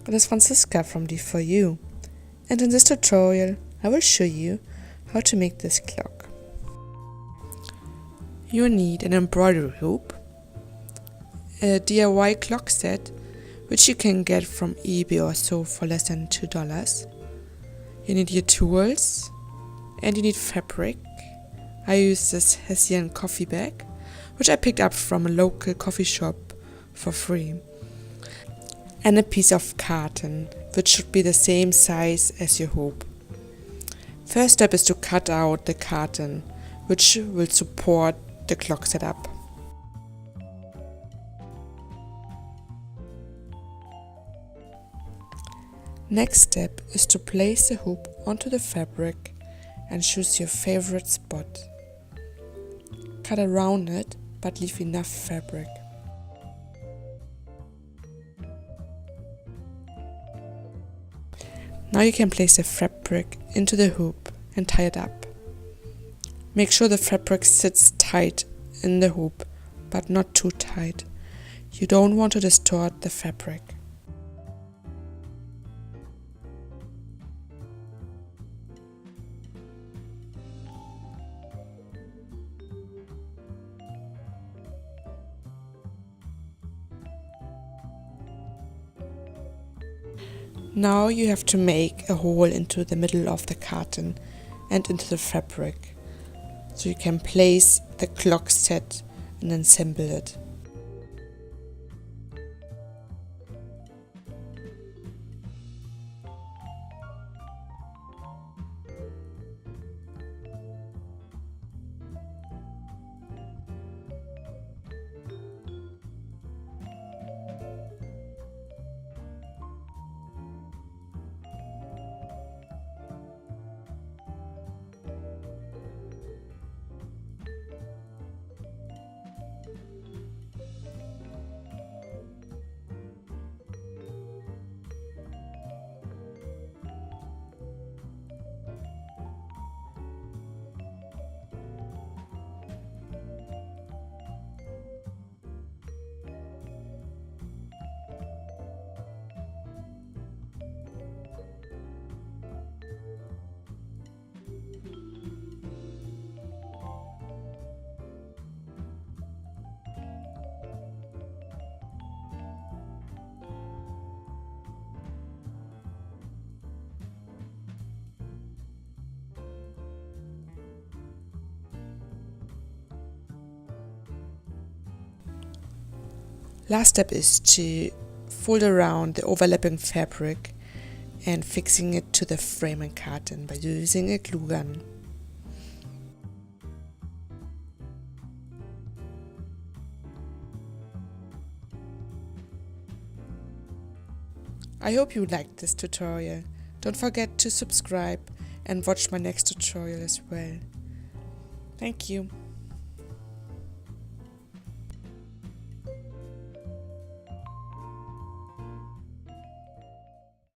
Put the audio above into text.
This is Franziska from D4U, and in this tutorial I will show you how to make this clock. You need an embroidery hoop, a DIY clock set which you can get from eBay or so for less than $2. You need your tools and you need fabric. I use this hessian coffee bag which I picked up from a local coffee shop for free, and a piece of carton which should be the same size as your hoop. First step is to cut out the carton which will support the clock setup. Next step is to place the hoop onto the fabric and choose your favorite spot. Cut around it but leave enough fabric. Now you can place the fabric into the hoop and tie it up. Make sure the fabric sits tight in the hoop, but not too tight. You don't want to distort the fabric. Now you have to make a hole into the middle of the carton and into the fabric, so you can place the clock set and assemble it. Last step is to fold around the overlapping fabric and fixing it to the frame and carton by using a glue gun. I hope you liked this tutorial. Don't forget to subscribe and watch my next tutorial as well. Thank you.